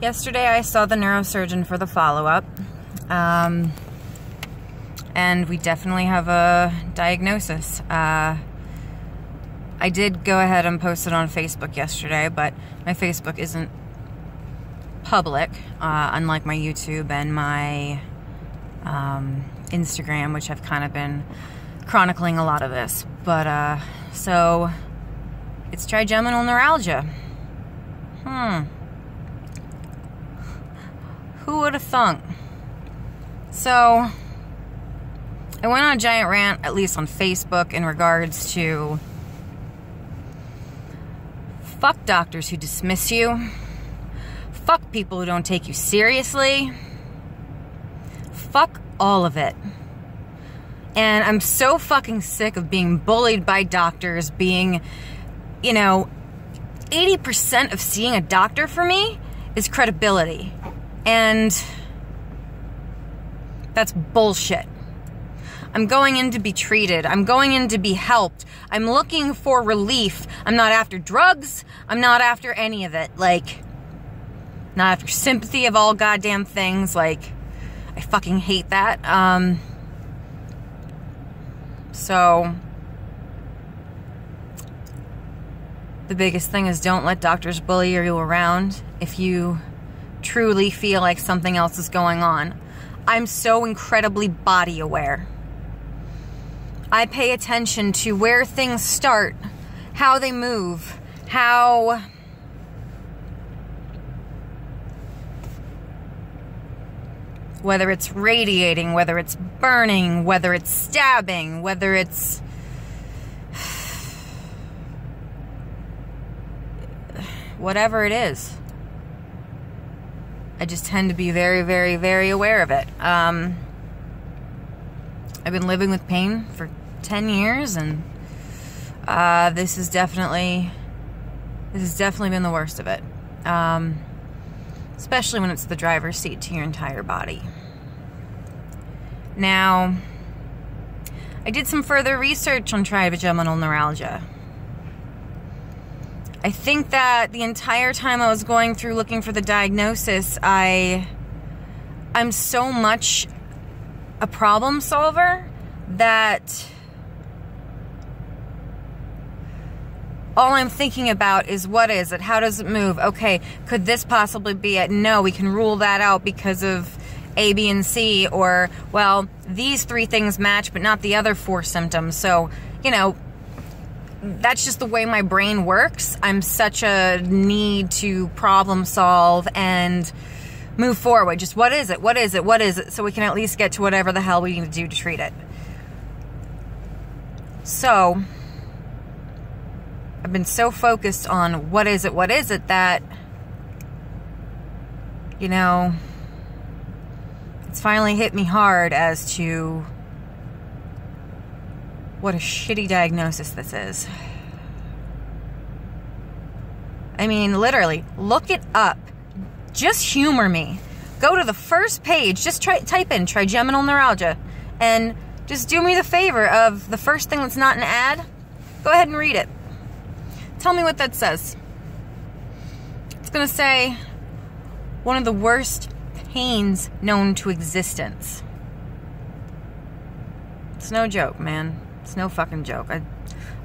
Yesterday I saw the neurosurgeon for the follow-up, and we definitely have a diagnosis. I did go ahead and post it on Facebook yesterday, but my Facebook isn't public, unlike my YouTube and my Instagram, which I've kind of been chronicling a lot of this. But, so, it's trigeminal neuralgia. Who would have thunk? So, I went on a giant rant, at least on Facebook, in regards to fuck doctors who dismiss you, fuck people who don't take you seriously, fuck all of it. And I'm so fucking sick of being bullied by doctors, being, 80% of seeing a doctor for me is credibility. And that's bullshit. I'm going in to be treated. I'm going in to be helped. I'm looking for relief. I'm not after drugs. I'm not after any of it. Like, not after sympathy of all goddamn things. Like, I fucking hate that. So, the biggest thing is don't let doctors bully you around if you truly feel like something else is going on. I'm so incredibly body aware. I pay attention to where things start, how they move, whether it's radiating, whether it's burning, whether it's stabbing, whether it's whatever it is. I just tend to be very, very, very aware of it. I've been living with pain for 10 years, and this has definitely been the worst of it. Especially when it's the driver's seat to your entire body. Now, I did some further research on trigeminal neuralgia. I think that the entire time I was going through looking for the diagnosis, I'm so much a problem solver that all I'm thinking about is, what is it? How does it move? Okay, could this possibly be it? No, we can rule that out because of A, B, and C. Or, well, these 3 things match, but not the other 4 symptoms. So, that's just the way my brain works. I'm such a need to problem solve and move forward. Just what is it? What is it? What is it? So we can at least get to whatever the hell we need to do to treat it. So, I've been so focused on what is it that, it's finally hit me hard as to what a shitty diagnosis this is. I mean, literally, look it up. Just humor me. Go to the first page, just type in trigeminal neuralgia, and just do me the favor of the first thing that's not an ad. Go ahead and read it. Tell me what that says. It's going to say, one of the worst pains known to existence. It's no joke, man. It's no fucking joke. I've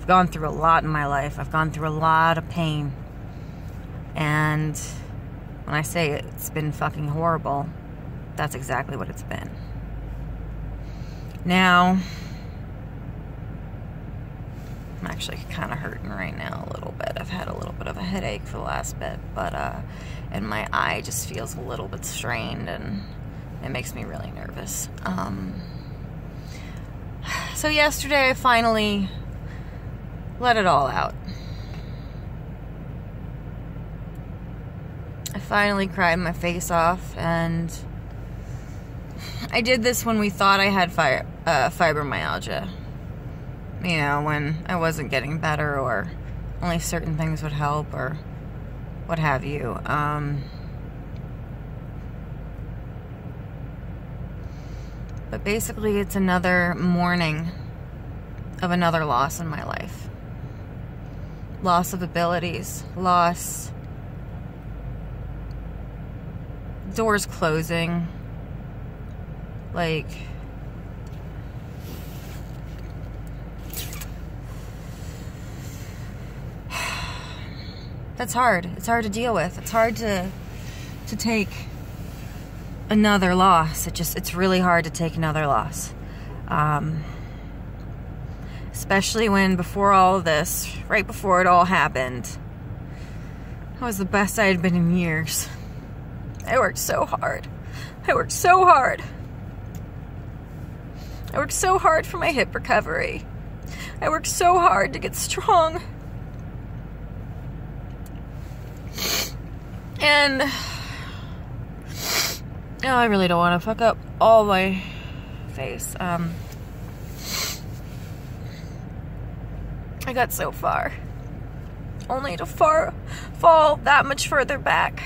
gone through a lot in my life. I've gone through a lot of pain. And when I say it's been fucking horrible, that's exactly what it's been. Now, I'm actually kind of hurting right now a little bit. I've had a little bit of a headache for the last bit, but and my eye just feels a little bit strained, and it makes me really nervous. So yesterday I finally let it all out. I finally cried my face off, and I did this when we thought I had fibromyalgia. When I wasn't getting better, or only certain things would help, or what have you. But basically, it's another mourning of another loss in my life. Loss of abilities, loss doors closing. Like, that's hard. It's hard to deal with. It's hard to take another loss. It's really hard to take another loss. Especially when before all of this, right before it all happened, I was the best I had been in years. I worked so hard. I worked so hard. I worked so hard for my hip recovery. I worked so hard to get strong. And oh, I really don't want to fuck up all my face. I got so far, only to fall that much further back.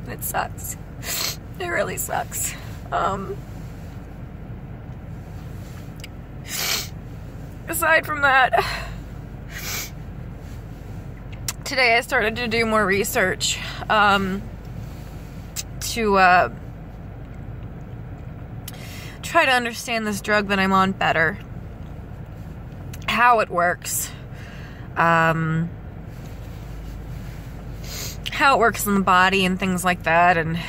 It sucks. It really sucks. Aside from that, today I started to do more research to try to understand this drug that I'm on better, how it works, how it works in the body and things like that. And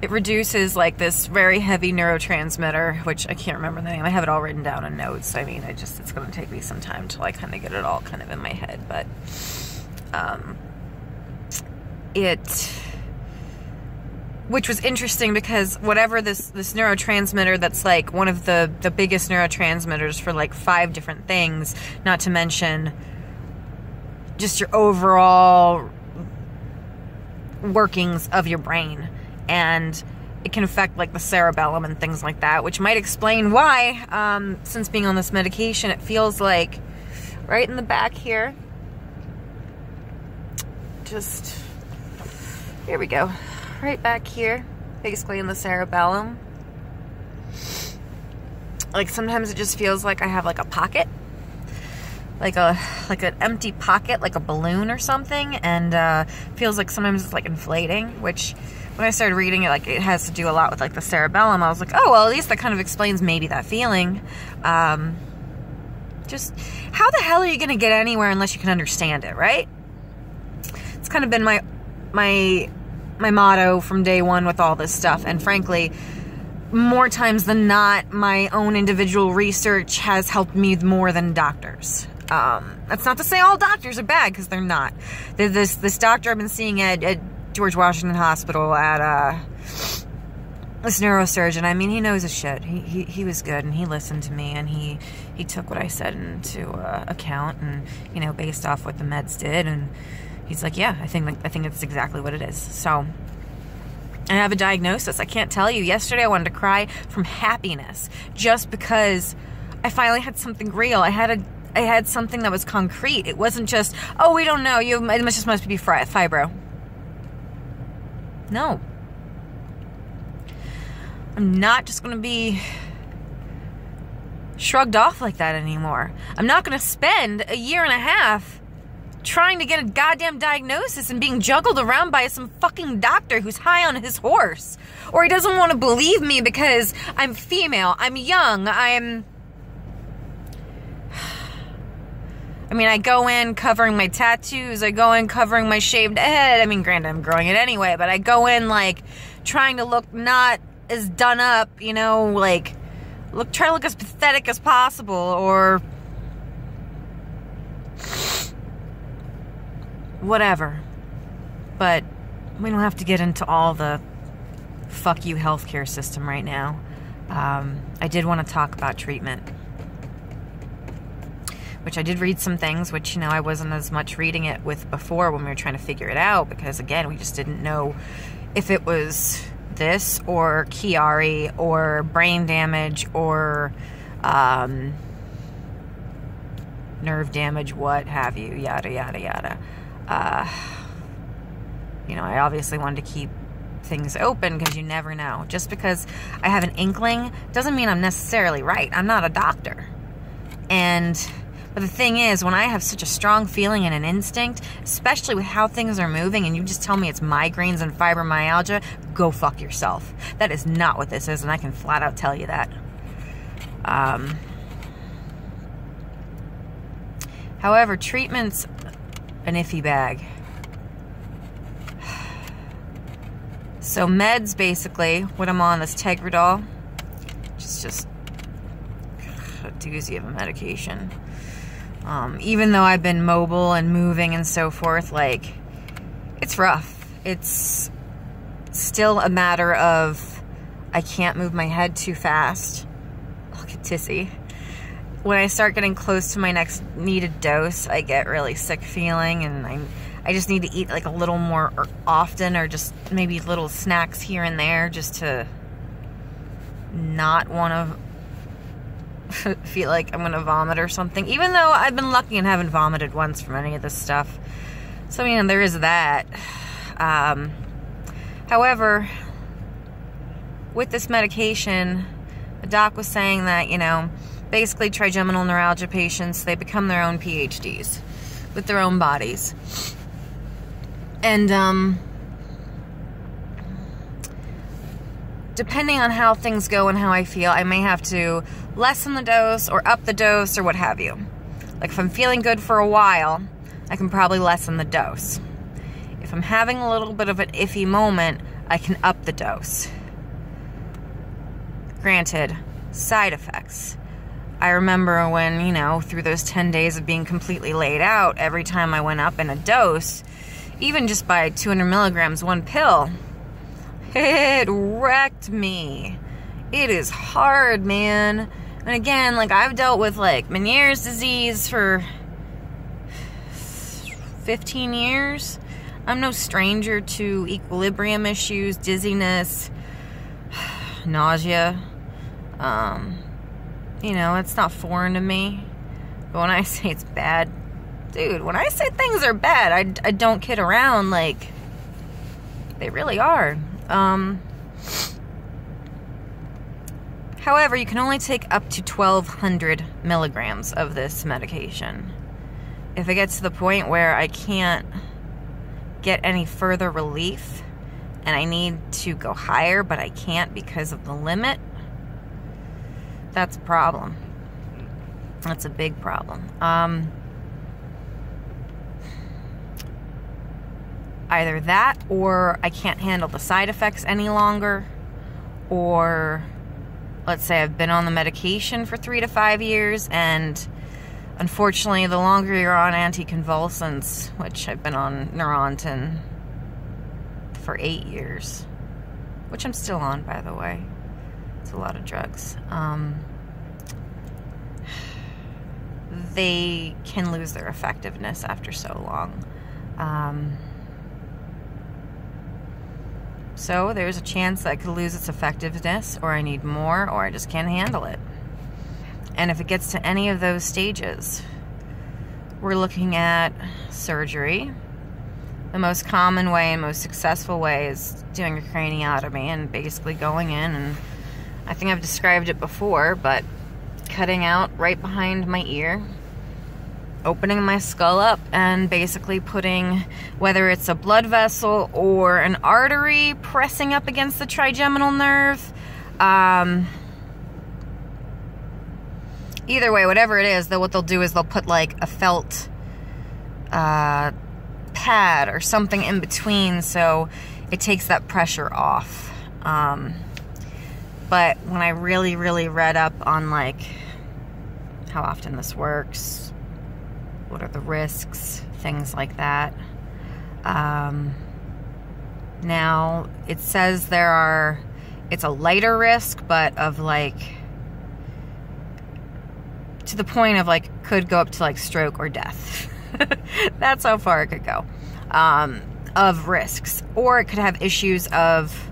it reduces like this very heavy neurotransmitter, which I can't remember the name. I have it all written down in notes. I mean, it's going to take me some time to like kind of get it all kind of in my head, but which was interesting because whatever this neurotransmitter that's like one of the biggest neurotransmitters for like 5 different things, not to mention just your overall workings of your brain, and it can affect like the cerebellum and things like that, which might explain why since being on this medication it feels like right in the back here, just here we go, right back here, basically in the cerebellum. Like sometimes it just feels like I have like a pocket, like an empty pocket, like a balloon or something, and feels like sometimes it's like inflating, which when I started reading it, like it has to do a lot with like the cerebellum. I was like, oh well, at least that kind of explains maybe that feeling. Just how the hell are you gonna get anywhere unless you can understand it, right? It's kind of been my motto from day one with all this stuff, and frankly, more times than not, my own individual research has helped me more than doctors. That's not to say all doctors are bad, because they're not. This doctor I've been seeing at George Washington Hospital at this neurosurgeon, I mean, he knows his shit. He was good, and he listened to me, and he took what I said into account, and you know, based off what the meds did, and he's like, yeah, I think it's exactly what it is. So I have a diagnosis. I can't tell you. Yesterday I wanted to cry from happiness just because I finally had something real. I had something that was concrete. It wasn't just, oh, we don't know. It just must be fibro. No. I'm not just going to be shrugged off like that anymore. I'm not going to spend a year and a half trying to get a goddamn diagnosis and being juggled around by some fucking doctor who's high on his horse. Or he doesn't want to believe me because I'm female, I'm young, I go in covering my tattoos, I go in covering my shaved head. I mean, granted, I'm growing it anyway, but I go in like trying to look not as done up, you know, like try to look as pathetic as possible, or whatever. But we don't have to get into all the fuck you healthcare system right now. I did want to talk about treatment, which I did read some things, which, you know, I wasn't as much reading it with before when we were trying to figure it out, because again, we just didn't know if it was this or Chiari or brain damage or nerve damage, what have you, yada yada yada. You know, I obviously wanted to keep things open because you never know. Just because I have an inkling doesn't mean I'm necessarily right. I'm not a doctor. But But the thing is, when I have such a strong feeling and an instinct, especially with how things are moving, and you just tell me it's migraines and fibromyalgia, go fuck yourself. That is not what this is, and I can flat out tell you that. However, treatment's an iffy bag. So meds, basically, what I'm on, this Tegretol, which is just a doozy of a medication. Even though I've been mobile and moving and so forth, like, it's rough. It's still a matter of I can't move my head too fast. I'll get dizzy. When I start getting close to my next needed dose, I get really sick feeling, and I just need to eat like a little more often, or just maybe little snacks here and there, just to not want to feel like I'm gonna vomit or something, even though I've been lucky and haven't vomited once from any of this stuff. So, I mean, there is that. However, with this medication, the doc was saying that, you know, basically trigeminal neuralgia patients, they become their own PhDs with their own bodies. And depending on how things go and how I feel, I may have to lessen the dose or up the dose or what have you. Like, if I'm feeling good for a while, I can probably lessen the dose. If I'm having a little bit of an iffy moment, I can up the dose. Granted, side effects. I remember when, you know, through those 10 days of being completely laid out, every time I went up in a dose, even just by 200 milligrams, one pill, it wrecked me. It is hard, man. And again, like, I've dealt with, like, Meniere's disease for 15 years. I'm no stranger to equilibrium issues, dizziness, nausea. You know, it's not foreign to me. But when I say it's bad, dude, when I say things are bad, I don't kid around. Like, they really are. However, you can only take up to 1,200 milligrams of this medication. If it gets to the point where I can't get any further relief and I need to go higher, but I can't because of the limit, that's a problem. That's a big problem. Either that, or I can't handle the side effects any longer, or let's say I've been on the medication for 3 to 5 years, and unfortunately, the longer you're on anticonvulsants, which I've been on Neurontin for 8 years, which I'm still on, by the way. It's a lot of drugs. They can lose their effectiveness after so long. So there's a chance that it could lose its effectiveness, or I need more, or I just can't handle it. And if it gets to any of those stages, we're looking at surgery. The most common way and most successful way is doing a craniotomy and basically going in, and I think I've described it before, but cutting out right behind my ear, opening my skull up, and basically putting, whether it's a blood vessel or an artery, pressing up against the trigeminal nerve. Either way, whatever it is, what they'll do is they'll put like a felt pad or something in between so it takes that pressure off. But when I really, really read up on like how often this works, what are the risks, things like that. Now, it says it's a lighter risk, but of like, to the point of like, could go up to like stroke or death. That's how far it could go, of risks. Or it could have issues of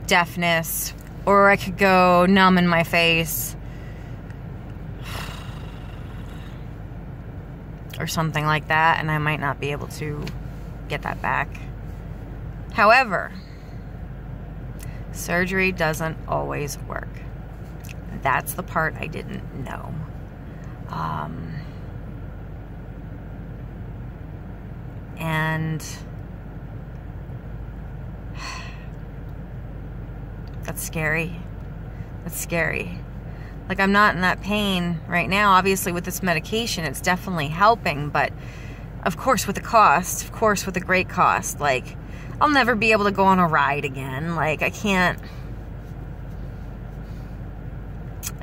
deafness, or I could go numb in my face, or something like that, and I might not be able to get that back. However, surgery doesn't always work. That's the part I didn't know. And that's scary. That's scary. Like, I'm not in that pain right now. Obviously, with this medication, it's definitely helping. But, of course, with the cost. Of course, with the great cost. Like, I'll never be able to go on a ride again. Like, I can't.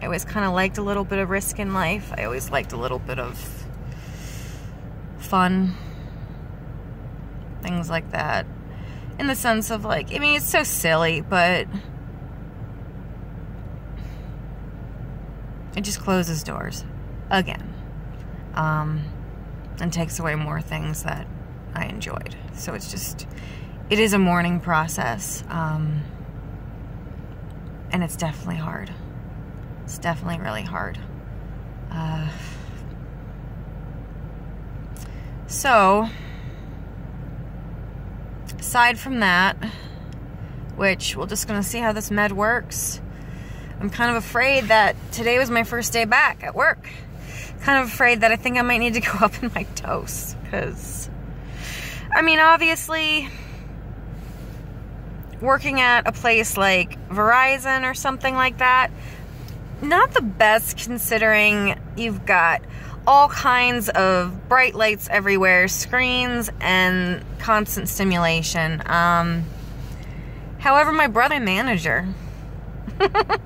I always kind of liked a little bit of risk in life. I always liked a little bit of fun. Things like that. In the sense of, like, I mean, it's so silly, but it just closes doors again. And takes away more things that I enjoyed. So it's just, it is a mourning process. And it's definitely hard. It's definitely really hard. So, aside from that, which we're just going to see how this med works, I'm kind of afraid that today was my first day back at work. Kind of afraid that I think I might need to go up in my dose. Because, I mean, obviously, working at a place like Verizon or something like that, not the best considering you've got all kinds of bright lights everywhere, screens, and constant stimulation. However, my brother manager, that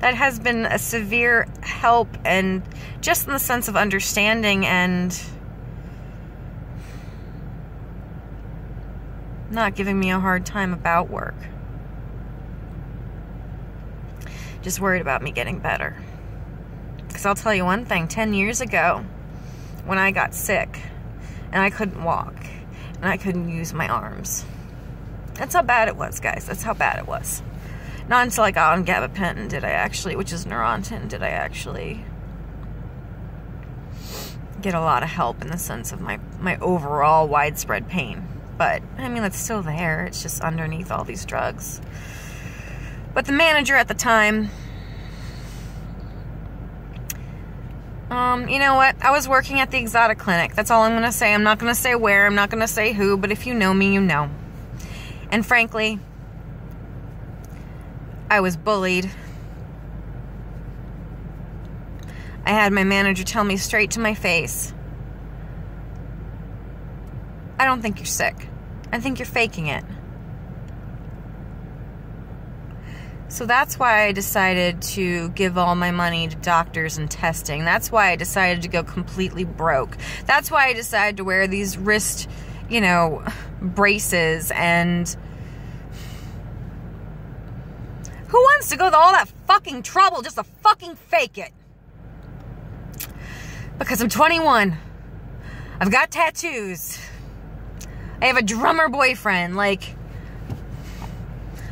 has been a severe help, and just in the sense of understanding and not giving me a hard time about work. Just worried about me getting better. Because I'll tell you one thing, 10 years ago, when I got sick, and I couldn't walk, and I couldn't use my arms. That's how bad it was, guys. That's how bad it was. Not until I got on gabapentin did I actually, which is Neurontin, did I actually get a lot of help in the sense of my overall widespread pain. But, I mean, it's still there. It's just underneath all these drugs. But the manager at the time, you know what? I was working at the exotic clinic. That's all I'm going to say. I'm not going to say where. I'm not going to say who. But if you know me, you know. And frankly, I was bullied. I had my manager tell me straight to my face, I don't think you're sick. I think you're faking it. So that's why I decided to give all my money to doctors and testing. That's why I decided to go completely broke. That's why I decided to wear these wrist, braces. And who wants to go to all that fucking trouble just to fucking fake it? Because I'm 21. I've got tattoos. I have a drummer boyfriend. Like,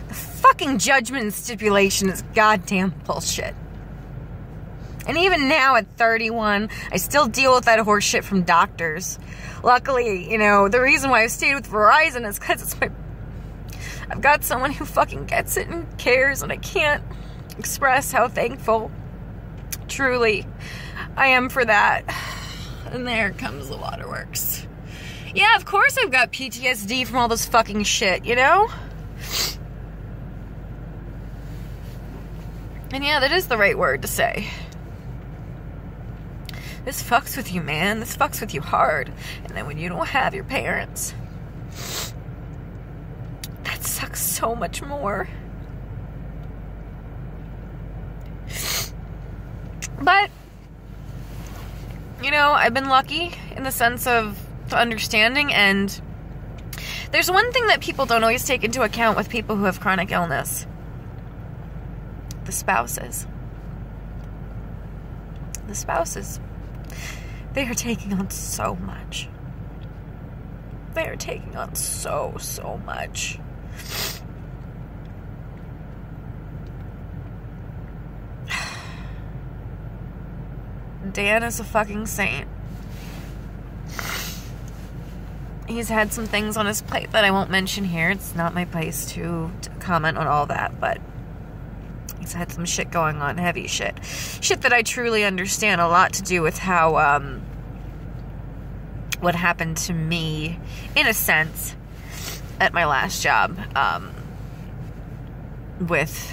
the fucking judgment and stipulation is goddamn bullshit. And even now at 31, I still deal with that horse shit from doctors. Luckily, the reason why I stayed with Verizon is because I've got someone who fucking gets it and cares, and I can't express how thankful, truly, I am for that. And there comes the waterworks. Yeah, of course I've got PTSD from all this fucking shit, And yeah, that is the right word to say. This fucks with you, man. This fucks with you hard. And then when you don't have your parents, that sucks so much more. But, I've been lucky in the sense of understanding, and there's one thing that people don't always take into account with people who have chronic illness. The spouses. The spouses. They are taking on so much. They are taking on so much. Dan is a fucking saint. He's had some things on his plate that I won't mention here. It's not my place to comment on all that, but he's had some shit going on, heavy shit. Shit that I truly understand, a lot to do with how what happened to me, in a sense, at my last job, with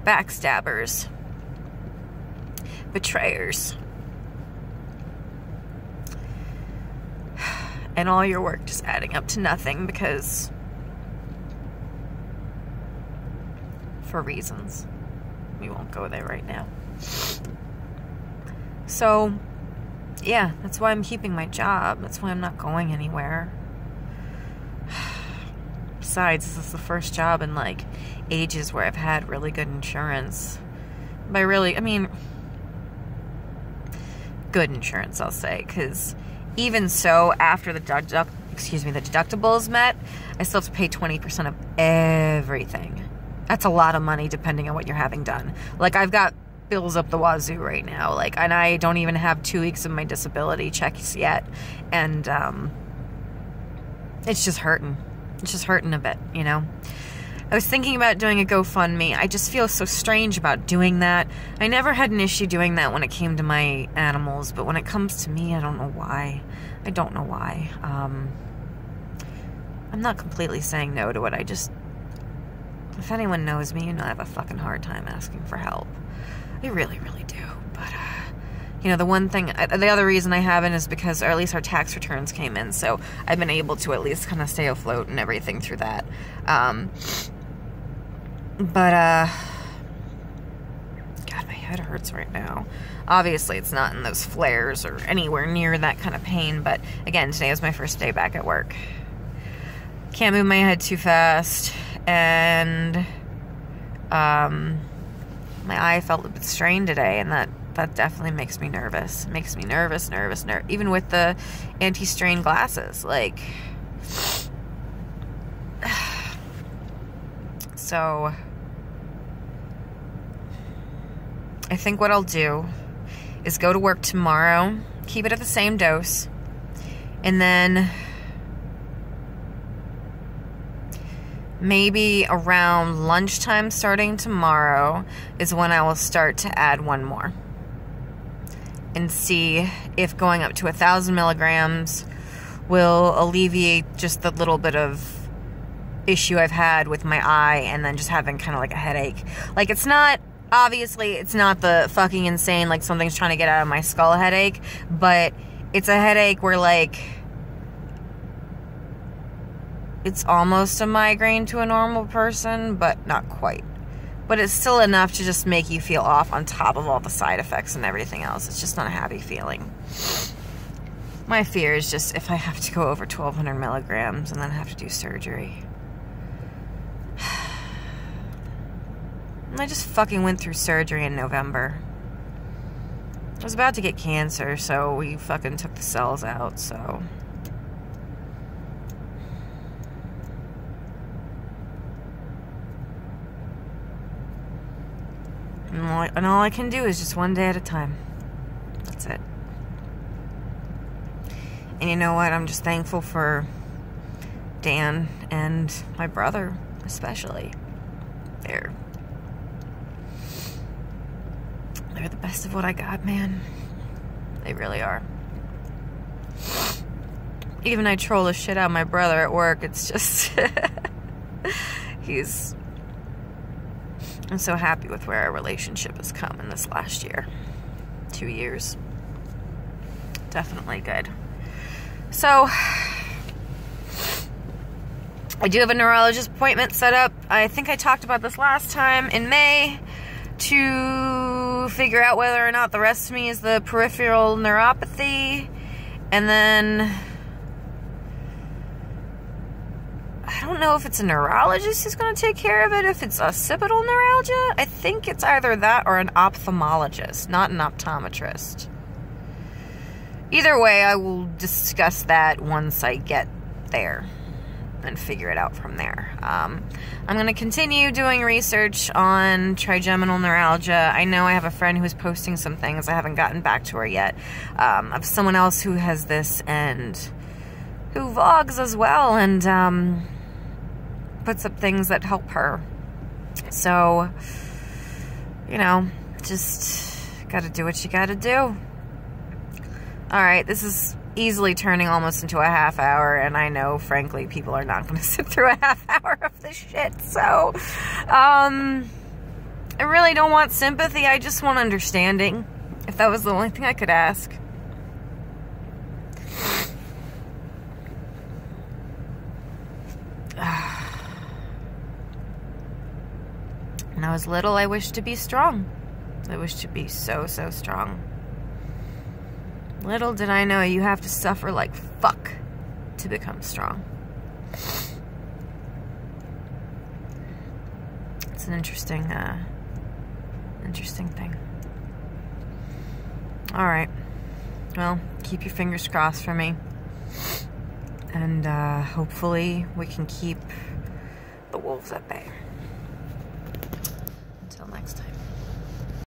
backstabbers, betrayers, and all your work just adding up to nothing because, for reasons, we won't go there right now. So, yeah, that's why I'm keeping my job. That's why I'm not going anywhere. Besides, this is the first job in, like, ages where I've had really good insurance. By really, I mean, good insurance, I'll say, because even so, after the deductible is met, I still have to pay 20% of everything. That's a lot of money depending on what you're having done. Like, I've got bills up the wazoo right now, like, and I don't even have 2 weeks of my disability checks yet, and it's just hurting. It's just hurting a bit, you know. I was thinking about doing a GoFundMe. I just feel so strange about doing that. I never had an issue doing that when it came to my animals, but when it comes to me, I don't know why. I don't know why. I'm not completely saying no to it. I just, if anyone knows me, you know I have a fucking hard time asking for help. I really, really do. But, you know, the other reason I haven't is because, or at least our tax returns came in, so I've been able to at least kind of stay afloat and everything through that. God, my head hurts right now. Obviously, it's not in those flares or anywhere near that kind of pain, but again, today was my first day back at work. Can't move my head too fast, and my eye felt a bit strained today, and that definitely makes me nervous. It makes me nervous, even with the anti-strain glasses, like. So, I think what I'll do is go to work tomorrow, keep it at the same dose, and then maybe around lunchtime starting tomorrow is when I will start to add one more and see if going up to 1,000 milligrams will alleviate just the little bit of issue I've had with my eye and then just having kind of like a headache. Like, it's not, obviously, it's not the fucking insane, like something's trying to get out of my skull headache, but it's a headache where, like, it's almost a migraine to a normal person, but not quite. But it's still enough to just make you feel off on top of all the side effects and everything else. It's just not a happy feeling. My fear is just if I have to go over 1,200 milligrams and then have to do surgery. I just fucking went through surgery in November. I was about to get cancer, so we fucking took the cells out, so. And all I can do is just one day at a time. That's it. And you know what? I'm just thankful for Dan and my brother, especially. They're the best of what I got, man. They really are. Even I troll the shit out of my brother at work. It's just I'm so happy with where our relationship has come in this last year. 2 years. Definitely good. So, I do have a neurologist appointment set up. I think I talked about this last time, in May, to figure out whether or not the rest of me is the peripheral neuropathy. And then I don't know if it's a neurologist who's going to take care of it, if it's occipital neuralgia. I think it's either that or an ophthalmologist, not an optometrist. Either way, I will discuss that once I get there and figure it out from there. I'm going to continue doing research on trigeminal neuralgia. I know I have a friend who's posting some things. I haven't gotten back to her yet. I have someone else who has this and who vlogs as well and puts up things that help her. So, you know, just gotta do what you gotta do. Alright, this is easily turning almost into a half hour, and I know, frankly, people are not going to sit through a half hour of this shit. So, I really don't want sympathy. I just want understanding. If that was the only thing I could ask. When I was little, I wished to be strong. I wished to be so, so strong. Little did I know you have to suffer like fuck to become strong. It's an interesting thing. Alright. Well, keep your fingers crossed for me. And hopefully we can keep the wolves at bay.